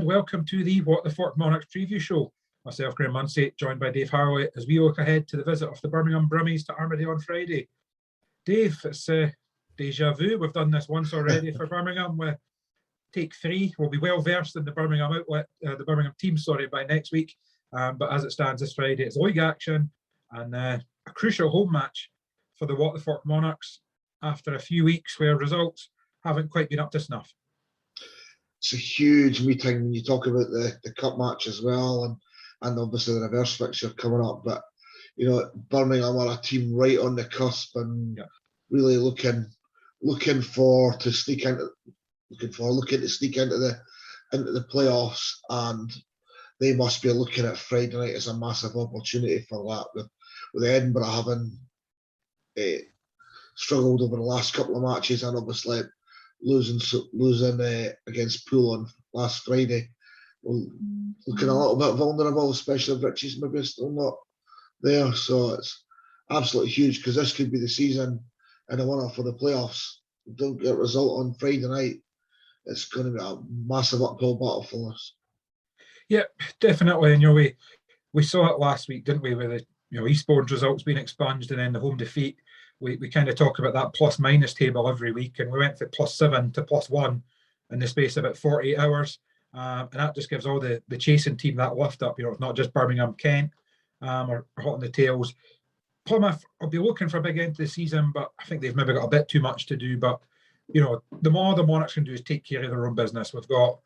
and welcome to the What the Fork Monarchs preview show. Myself, Graham Munsey, joined by Dave Harley, as we look ahead to the visit of the Birmingham Brummies to Armadale on Friday. Dave, it's deja vu. We've done this once already for Birmingham. With take 3, we'll be well versed in the Birmingham the Birmingham team, by next week. But as it stands this Friday, it's league action and a crucial home match for the What the Fork Monarchs after a few weeks where results haven't quite been up to snuff. It's a huge meeting when you talk about the cup match as well, and obviously the reverse fixture coming up. But you know, Birmingham are a team right on the cusp and really looking to sneak into the playoffs, and they must be looking at Friday night as a massive opportunity for that. With Edinburgh having struggled over the last couple of matches, and obviously losing against Poole on last Friday, looking a little bit vulnerable, especially if Richie's maybe still not there. So it's absolutely huge, because this could be the season and a winner for the playoffs. If we don't get a result on Friday night, it's going to be a massive uphill battle for us. Yeah, definitely. And we saw it last week, didn't we, with the Eastbourne's results being expunged and then the home defeat. We kind of talk about that plus-minus table every week, and we went from +7 to +1 in the space of about 48 hours. And that just gives all the chasing team that lift up. It's not just Birmingham, Kent are hot on the tails. Plymouth will be looking for a big end to the season, but I think they've maybe got a bit too much to do. But, the more the Monarchs can do is take care of their own business. We've got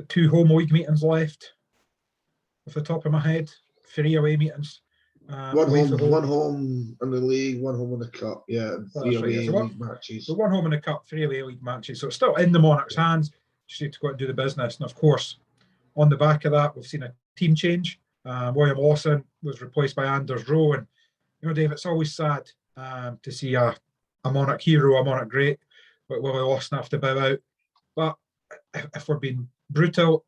2 home league meetings left, off the top of my head, 3 away meetings. One home in the league, 1 home in the cup, and 3 away league matches. So 1 home in the cup, 3 away league matches. So it's still in the Monarchs' hands. Just need to go out and do the business. And of course, on the back of that, we've seen a team change. William Lawson was replaced by Anders Rowe. And, Dave, it's always sad to see a Monarch hero, a Monarch great, but Willie Lawson have to bow out. But if we're being brutal,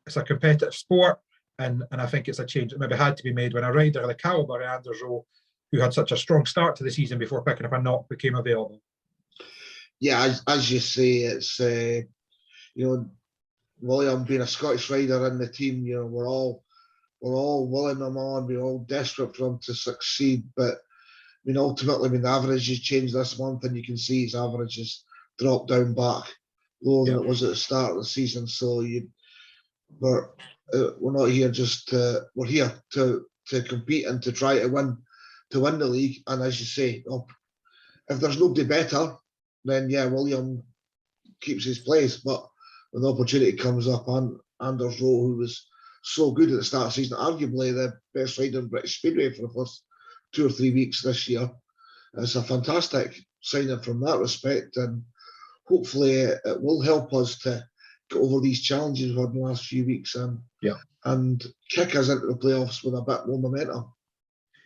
it's a competitive sport. And I think it's a change that maybe had to be made when a rider of the calibre of Anders Rowe, who had such a strong start to the season before picking up a knock, became available. Yeah, as you say, it's William being a Scottish rider in the team. We're all willing him on. We're all desperate for him to succeed. But ultimately, the averages changed this month, and you can see his averages dropped down back lower than it was at the start of the season. So we're not here we're here to compete and to try to win the league. And as you say, if there's nobody better, then William keeps his place. But when the opportunity comes up, and Anders Rowe, who was so good at the start of the season, arguably the best rider in British Speedway for the first 2 or 3 weeks this year, it's a fantastic signing from that respect, and hopefully it will help us to get over these challenges we've had in the last few weeks and kick us into the playoffs with a bit more momentum.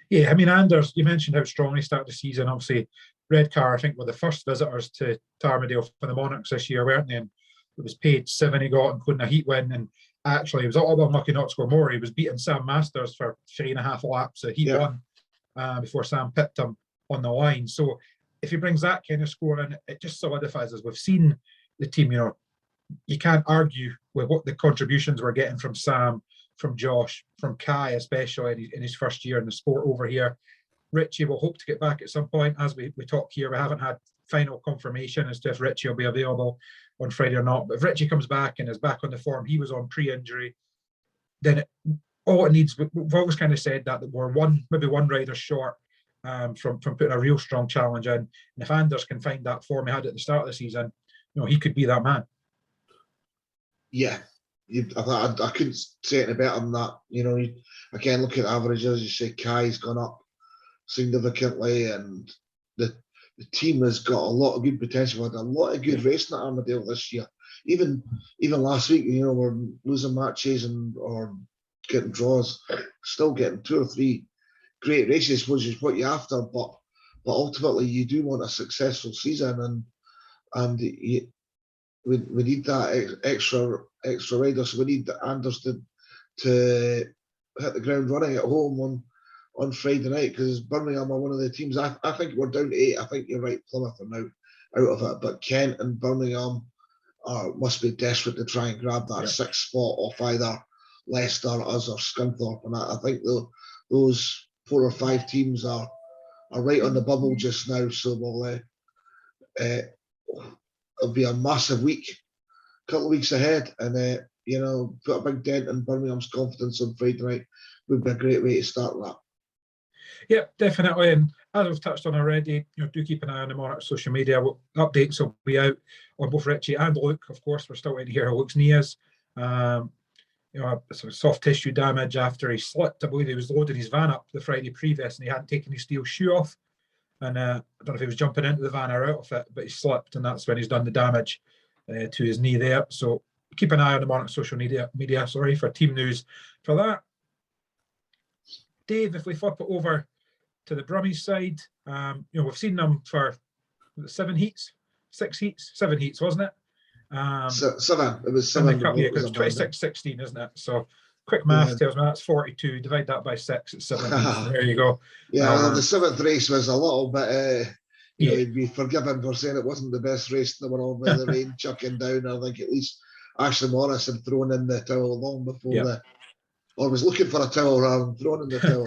Yeah, Anders, you mentioned how strong he started the season. Obviously, Redcar, I think, were the first visitors to Armadale for the Monarchs this year, weren't they? And it was page 7 he got, including a heat win. And actually, he was all unlucky not to score more. He was beating Sam Masters for 3.5 laps. So he won before Sam pipped him on the line. So if he brings that kind of score in, it just solidifies us. We've seen the team, you can't argue with what the contributions we're getting from Sam, from Josh, from Kai, especially in his first year in the sport over here. Richie will hope to get back at some point. As we talk here, we haven't had final confirmation as to if Richie will be available on Friday or not. But if Richie comes back and is back on the form he was on pre-injury, then all it needs, we've always kind of said that we're maybe one rider short from putting a real strong challenge in. And if Anders can find that form he had at the start of the season, he could be that man. Yeah, I couldn't say it any better than that. Again, look at averages. You say Kai's gone up significantly, and the team has got a lot of good potential. Had a lot of good racing at Armadale this year. Even last week, we're losing matches or getting draws, still getting 2 or 3 great races, which is what you're after. But ultimately, you do want a successful season, and we need that extra rider. So we need Anders to hit the ground running at home on Friday night, because Birmingham are one of the teams. I think we're down to 8. I think you're right, Plymouth are now out of it, but Kent and Birmingham must be desperate to try and grab that sixth spot off either Leicester, us, or Scunthorpe. And I think those 4 or 5 teams are right on the bubble just now. So it'll be a massive couple of weeks ahead, and put a big dent in Birmingham's confidence on Friday night would be a great way to start that. Yep, definitely. And as we've touched on already, do keep an eye on the Monarchs social media. Updates will be out on both Richie and Luke. Of course, we're still waiting to hear how Luke's knee is. Sort of soft tissue damage after he slipped. I believe he was loading his van up the Friday previous and he hadn't taken his steel shoe off. And I don't know if he was jumping into the van or out of it, but he slipped, and that's when he's done the damage to his knee there. So keep an eye on the Monarchs social media for team news for that. Dave, if we flip it over to the Brummies side, we've seen them for 7 heats, 6 heats, 7 heats, wasn't it? 7. It was 7. Because it's 26-16, isn't it? So quick math tells me that's 42. Divide that by 6, it's 7 heats. There you go. Yeah, the 7th race was a little bit. You'd be forgiven for saying it wasn't the best race in the world with the rain chucking down. I think at least Ashley Morris had thrown in the towel long before or was looking for a towel rather than throwing in the towel.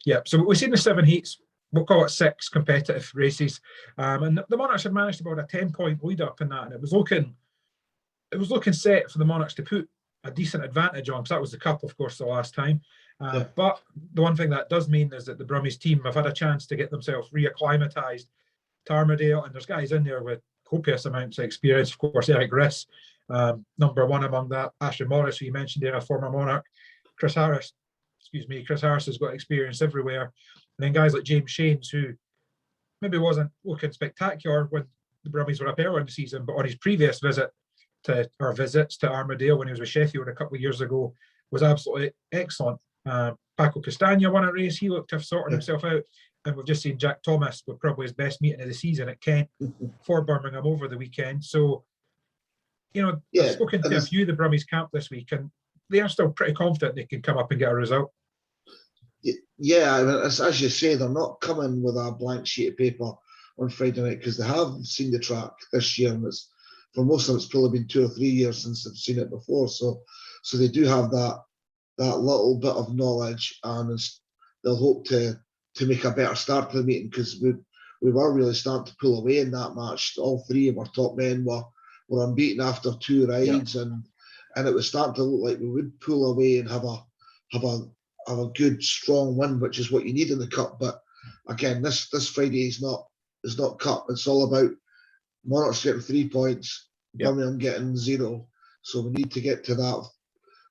Yeah, so we've seen the 7 heats. We'll call it 6 competitive races, and the Monarchs had managed to build a 10-point lead up in that, and it was looking set for the Monarchs to put a decent advantage on, because that was the cup, of course, the last time. But the one thing that does mean is that the Brummies team have had a chance to get themselves reacclimatised to Armadale, and there's guys in there with copious amounts of experience. Of course, Eric Riss, number 1 among that. Ashley Morris, who you mentioned there, a former Monarch. Chris Harris has got experience everywhere. And then guys like James Shanes, who maybe wasn't looking spectacular when the Brummies were up earlier in the season, but on his previous visits to Armadale when he was with Sheffield a couple of years ago was absolutely excellent. Paco Castagna won a race. He looked to have sorted himself out. And we've just seen Jack Thomas with probably his best meeting of the season at Kent for Birmingham over the weekend. So, I've spoken to a few of the Brummies camp this week, and they are still pretty confident they can come up and get a result. Yeah, I mean, as you say, they're not coming with a blank sheet of paper on Friday night because they have seen the track this year, and for most of them, it's probably been 2 or 3 years since they've seen it before. So they do have that little bit of knowledge, and they'll hope to make a better start to the meeting, because we were really starting to pull away in that match. All 3 of our top men were unbeaten after 2 rides, and it was starting to look like we would pull away and have a good strong win, which is what you need in the cup. But again, this Friday is not cup. It's all about Monarchs getting 3 points, Birmingham getting 0. So we need to get to that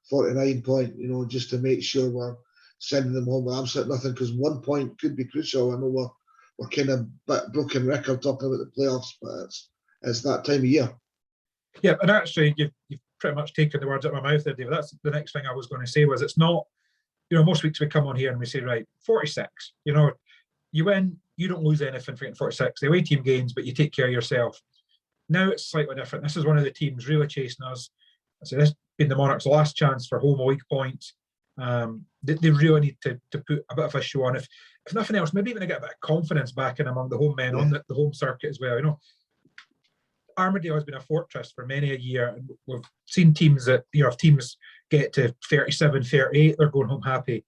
49 point, just to make sure we're sending them home with absolute nothing, because 1 point could be crucial. I know we're kind of broken record talking about the playoffs, but it's that time of year. Yeah, and actually, you've pretty much taken the words out of my mouth there, David. That's the next thing I was going to say. Was it's not, most weeks we come on here and we say, right, 46. You win, you don't lose anything for getting 46. The away team gains, but you take care of yourself. Now it's slightly different. This is one of the teams really chasing us. So this being the Monarchs' last chance for home away points. They really need to put a bit of a show on. If nothing else, maybe even to get a bit of confidence back in among the home men on the home circuit as well. Armadale has been a fortress for many a year, and we've seen teams that, if teams get to 37, 38, they're going home happy.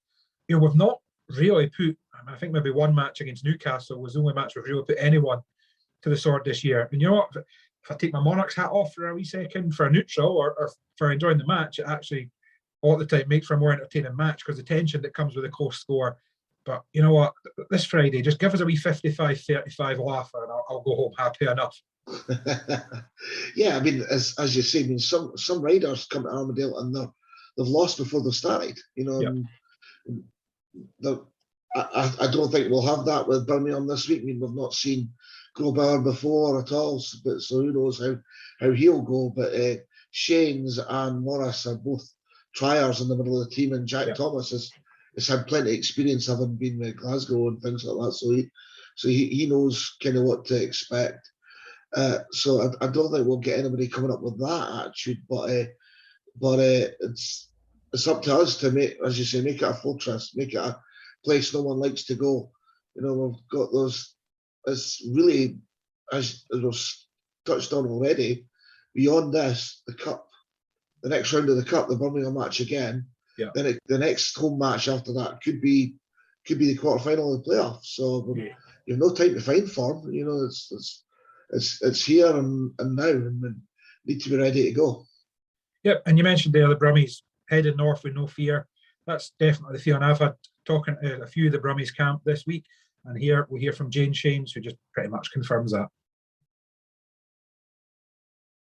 We've not really put, I think maybe one match against Newcastle was the only match we've really put anyone to the sword this year. And you know what? If I take my Monarchs hat off for a wee second for a neutral or for enjoying the match, it actually, all the time, makes for a more entertaining match because the tension that comes with a close score. But you know what? This Friday, just give us a wee 55-35 laugh and I'll go home happy enough. Yeah, I mean, as you say, I mean, some riders come to Armadale and they've lost before they've started. I don't think we'll have that with Birmingham this week. I mean, we've not seen Grobauer before at all, so who knows how he'll go. But Shanes and Morris are both triers in the middle of the team, and Jack Thomas has had plenty of experience having been with Glasgow and things like that. So he knows kind of what to expect. So I don't think we'll get anybody coming up with that attitude, but it's up to us to make, as you say, make it a fortress, make it a place no one likes to go. We've got those. It's really, as was touched on already, beyond this, the cup, the next round of the cup, the Birmingham match again. Yeah. Then the next home match after that could be the quarterfinal of the playoffs. So you have no time to find form. You know, it's here and now, and we need to be ready to go. Yep, and you mentioned there the Brummies headed north with no fear. That's definitely the feeling I've had talking to a few of the Brummies camp this week, and here we hear from James Shanes, who just pretty much confirms that.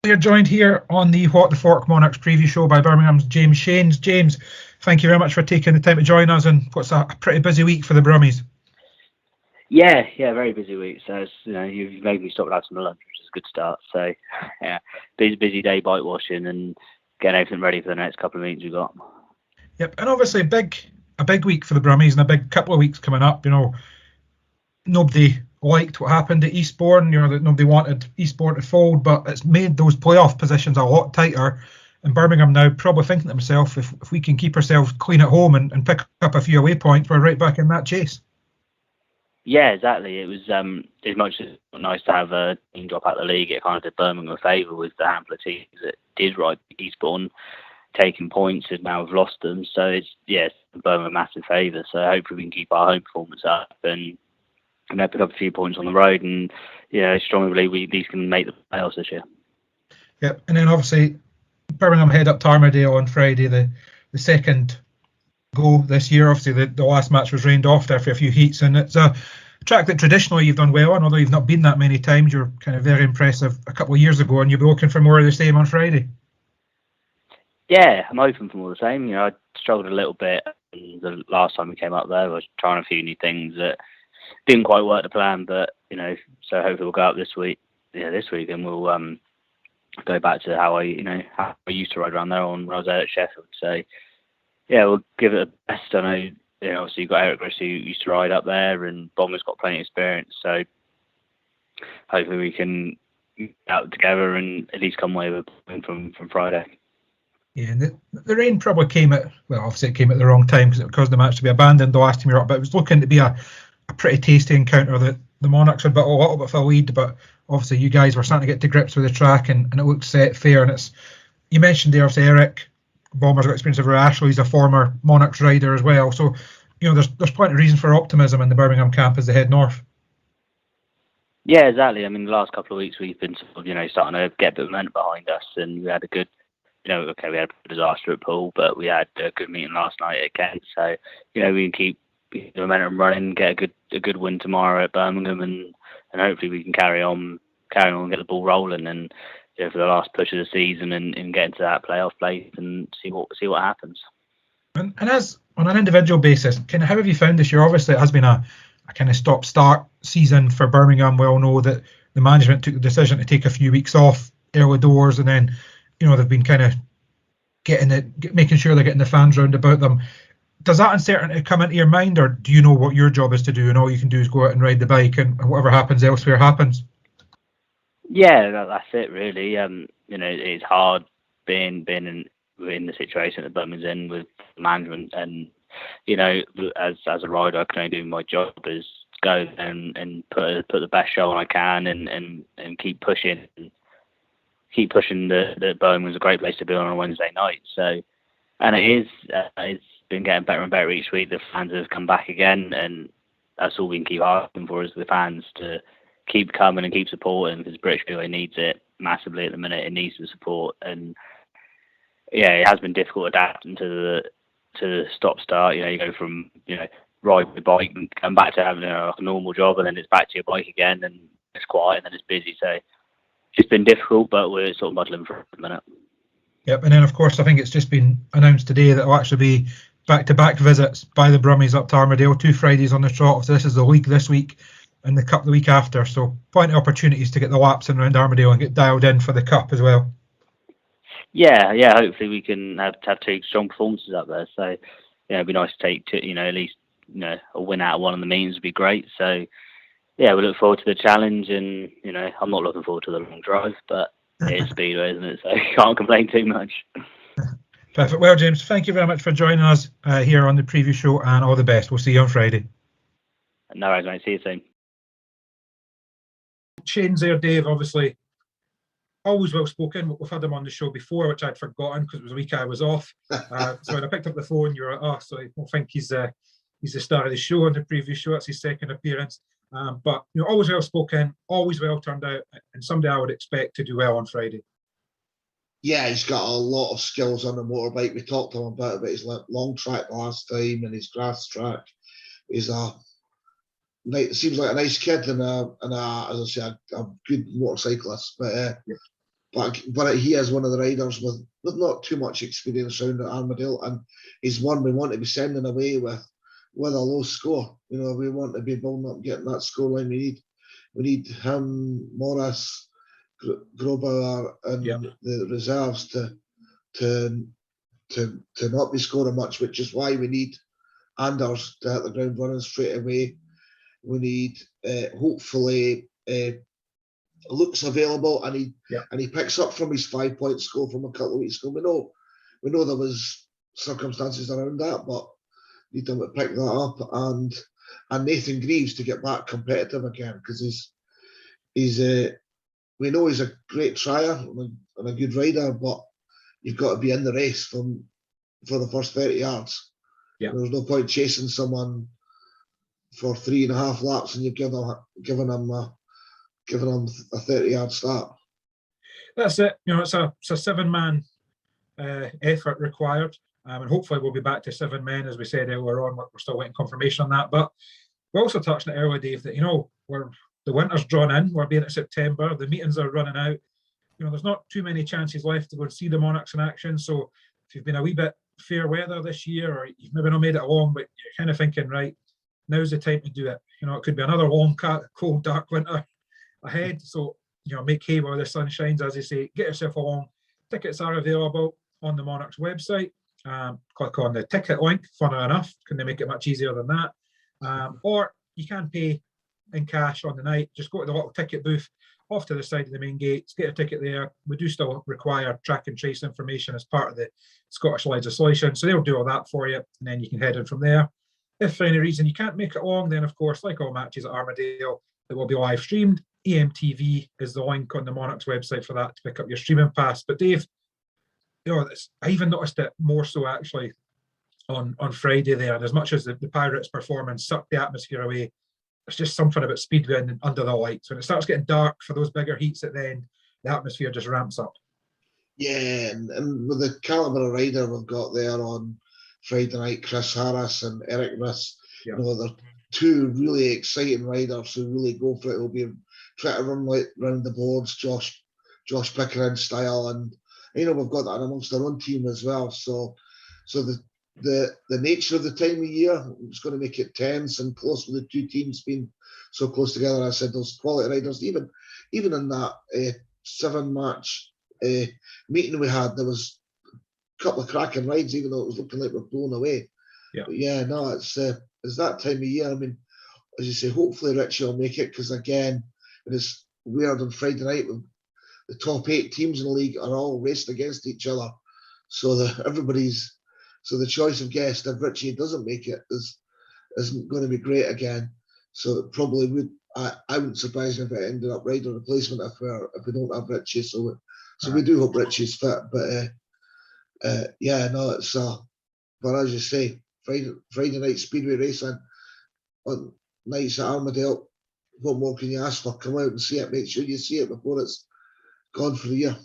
We are joined here on the What the Fork Monarchs preview show by Birmingham's James Shanes. James, thank you very much for taking the time to join us, and what's a pretty busy week for the Brummies. Yeah, very busy week. So it's, you've made me stop and have some lunch, which is a good start. So yeah, busy day bike washing and getting everything ready for the next couple of meetings we've got. Yep, and obviously a big week for the Brummies and a big couple of weeks coming up. You know, nobody liked what happened at Eastbourne. You know, that nobody wanted Eastbourne to fold, but it's made those playoff positions a lot tighter. And Birmingham now probably thinking to themselves, if we can keep ourselves clean at home and pick up a few away points, we're right back in that chase. Yeah, exactly. It was as much as nice to have a team drop out of the league. It kind of did Birmingham a favour with the handful of teams that did ride Eastbourne taking points and now have lost them. So it's Birmingham a massive favour. So hopefully we can keep our home performance up and pick up a few points on the road. And I strongly believe these can make the playoffs this year. Yep, and then obviously Birmingham head up to Armadale on Friday, the second go this year. Obviously the last match was rained off after a few heats, and it's a track that traditionally you've done well on, although you've not been that many times. You're kind of very impressive a couple of years ago, and you'll be looking for more of the same on Friday. Yeah, I'm open for more of the same. I struggled a little bit the last time we came up there. I was trying a few new things that didn't quite work the plan, but so hopefully we'll go up this week. This week, and we'll go back to how I used to ride around there when I was there at Sheffield. So yeah, we'll give it a best. I know, obviously you've got Eric Griss who used to ride up there, and Bomber's got plenty of experience. So hopefully we can get out together and at least come away with a win from Friday. Yeah, and the rain probably came at the wrong time because it caused the match to be abandoned the last time you were up. But it was looking to be a pretty tasty encounter. The Monarchs had a little bit of a lead, but obviously you guys were starting to get to grips with the track, and it looked set fair. And you mentioned there, obviously Eric Bomber's got experience over Ashley. He's a former Monarchs rider as well. So there's plenty of reason for optimism in the Birmingham camp as they head north. Yeah, exactly. I mean, the last couple of weeks we've been sort of, starting to get a bit of momentum behind us, and we had a good, we had a disaster at Poole, but we had a good meeting last night at Kent. So, we can keep the momentum running, get a good win tomorrow at Birmingham, and hopefully we can carry on and get the ball rolling, and for the last push of the season and get into that playoff place and see what happens. And as on an individual basis, kind of how have you found this year? Obviously, it has been a kind of stop-start season for Birmingham. We all know that the management took the decision to take a few weeks off early doors, and then they've been kind of making sure they're getting the fans round about them. Does that uncertainty come into your mind, or do you know what your job is to do, and all you can do is go out and ride the bike, and whatever happens elsewhere happens? Yeah, that's it really. It's hard being in the situation that Birmingham's in with management, and as a rider, I can only do my job is go and put the best show on I can, and keep pushing that Birmingham's a great place to be on a Wednesday night. So, and it's been getting better and better each week. The fans have come back again, and that's all we can keep asking for is the fans to keep coming and keep supporting, because British Relay needs it massively at the minute. It needs the support, and it has been difficult adapting to the stop-start. You go from ride the bike and come back to having a normal job, and then it's back to your bike again, and it's quiet, and then it's busy. So it's been difficult, but we're sort of muddling for a minute. Yep, and then of course I think it's just been announced today that it'll actually be back-to-back visits by the Brummies up to Armadale, 2 Fridays on the trot. So this is the league this week and the cup the week after. So plenty of opportunities to get the laps in around Armadale and get dialed in for the cup as well. Yeah. Hopefully we can have 2 strong performances up there. So it'd be nice to take at least a win out of one of the meetings would be great. So we look forward to the challenge, and I'm not looking forward to the long drive, but it is Speedway, isn't it? So you can't complain too much. Perfect. Well, James, thank you very much for joining us here on the preview show, and all the best. We'll see you on Friday. No worries, mate. See you soon. Shane's there, Dave. Obviously, always well spoken. We've had him on the show before, which I'd forgotten because it was a week I was off. So when I picked up the phone, you were like, oh, so I don't think he's the star of the show on the previous show. It's his second appearance. But always well spoken, always well turned out, and somebody I would expect to do well on Friday. Yeah, he's got a lot of skills on the motorbike. We talked to him about his long track last time and his grass track. He's seems like a nice kid and as I say, a good motorcyclist. But he is one of the riders with not too much experience around at Armadale, and he's one we want to be sending away with a low score. We want to be building up, getting that scoreline we need him, Morris, Grobauer, and the reserves to not be scoring much, which is why we need Anders to hit the ground running straight away. We need hopefully Luke's available and he picks up from his 5-point score from a couple of weeks ago. We know there was circumstances around that, but need him to pick that up and Nathan Greaves to get back competitive again, because we know he's a great trier and a good rider, but you've got to be in the race for the first 30 yards. Yeah. There's no point chasing someone for 3.5 laps and you've given them a 30-yard start. That's it. It's a 7-man effort required, and hopefully we'll be back to 7 men, as we said earlier on. We're still waiting confirmation on that, but we also touched on it earlier, Dave, that the winter's drawn in. We're being at September. The meetings are running out. There's not too many chances left to go and see the Monarchs in action. So if you've been a wee bit fair weather this year, or you've maybe not made it along, but you're kind of thinking, right, now's the time to do it. It could be another long, cold, dark winter ahead. So, make hay while the sun shines, as they say. Get yourself along. Tickets are available on the Monarchs website. Click on the ticket link. Funny enough, can they make it much easier than that? Or you can pay in cash on the night. Just go to the little ticket booth off to the side of the main gates, get a ticket there. We do still require track and trace information as part of the Scottish legislation, so they'll do all that for you, and then you can head in from there. If for any reason you can't make it along, then of course, like all matches at Armadale, it will be live streamed. EMTV is the link on the Monarchs website for that to pick up your streaming pass. But Dave, I even noticed it more so actually on Friday there. And as much as the Pirates' performance sucked the atmosphere away, there's just something about Speedway and under the lights. When it starts getting dark for those bigger heats at the end, the atmosphere just ramps up. Yeah, and with the calibre of rider we've got there on Friday night, Chris Harris and Eric Riss, they're two really exciting riders who really go for it. Will be trying to run round the boards, Josh Pickering style, and we've got that amongst our own team as well. So the nature of the time of year is going to make it tense and close with the two teams being so close together. I said those quality riders, even in that 7-match meeting we had, there was a couple of cracking rides, even though it was looking like we're blown away. Yeah. But yeah, no, it's that time of year. I mean, as you say, hopefully Richie will make it, because again, it is weird on Friday night when the top 8 teams in the league are all racing against each other. So the choice of guest, if Richie doesn't make it, isn't going to be great again. So it probably would. I wouldn't surprise me if it ended up rider replacement if we don't have Richie. So we do hope Richie's fit. But it's but as you say, Friday night Speedway racing on nights at Armadale. What more can you ask for? Come out and see it. Make sure you see it before it's gone for the year.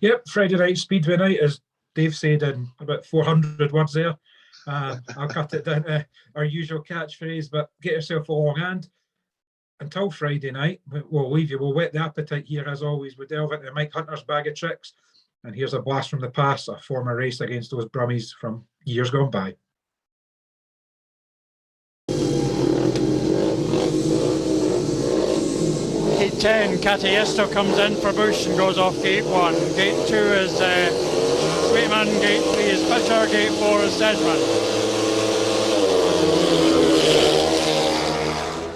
Yep, Friday night Speedway night, as Dave said in about 400 words there. I'll cut it down to our usual catchphrase, but get yourself along. And until Friday night, we'll leave you. We'll whet the appetite here, as always. We delve into Mike Hunter's bag of tricks. And here's a blast from the past, a former race against those Brummies from years gone by. Gate 10, Catiesto comes in for Bush and goes off gate 1. Gate 2 is Sweetman, gate 3 is Fisher, gate 4 is Sedgman.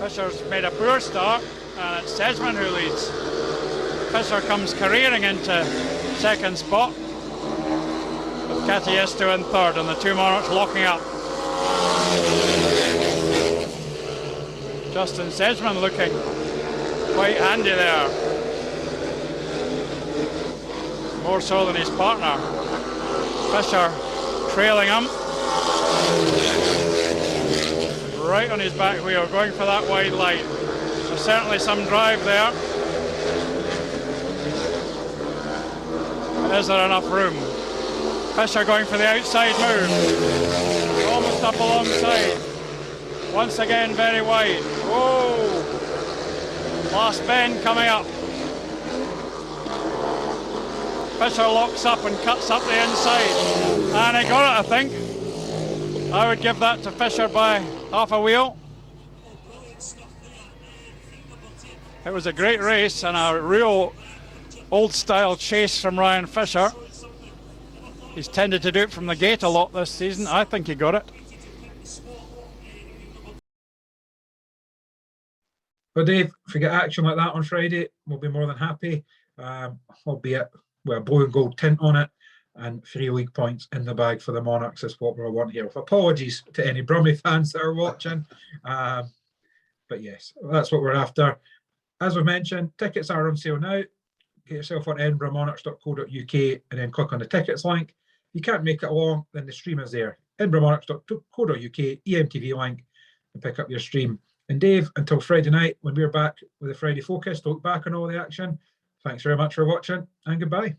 Fisher's made a poor start, and it's Sedgman who leads. Fisher comes careering into second spot, with Catiesto in third, and the two Monarchs locking up. Justin Sedgman looking quite handy there. more so than his partner. Fisher trailing him. Right on his back wheel, going for that wide line. There's certainly some drive there. Is there enough room? Fisher going for the outside move. Almost up alongside. Once again, very wide. Oh! Last bend coming up. Fisher locks up and cuts up the inside. And he got it, I think. I would give that to Fisher by half a wheel. It was a great race and a real old-style chase from Ryan Fisher. He's tended to do it from the gate a lot this season. I think he got it. Well, Dave, if we get action like that on Friday, we'll be more than happy. Albeit with a blue and gold tint on it, and 3 league points in the bag for the Monarchs is what we want here. With apologies to any Brummie fans that are watching. But yes, that's what we're after. As we mentioned, tickets are on sale now. Get yourself on edinburghmonarchs.co.uk and then click on the tickets link. If you can't make it along, then the stream is there. edinburghmonarchs.co.uk, EMTV link, and pick up your stream. And Dave, until Friday night, when we're back with the Friday Focus to look back on all the action, thanks very much for watching and goodbye.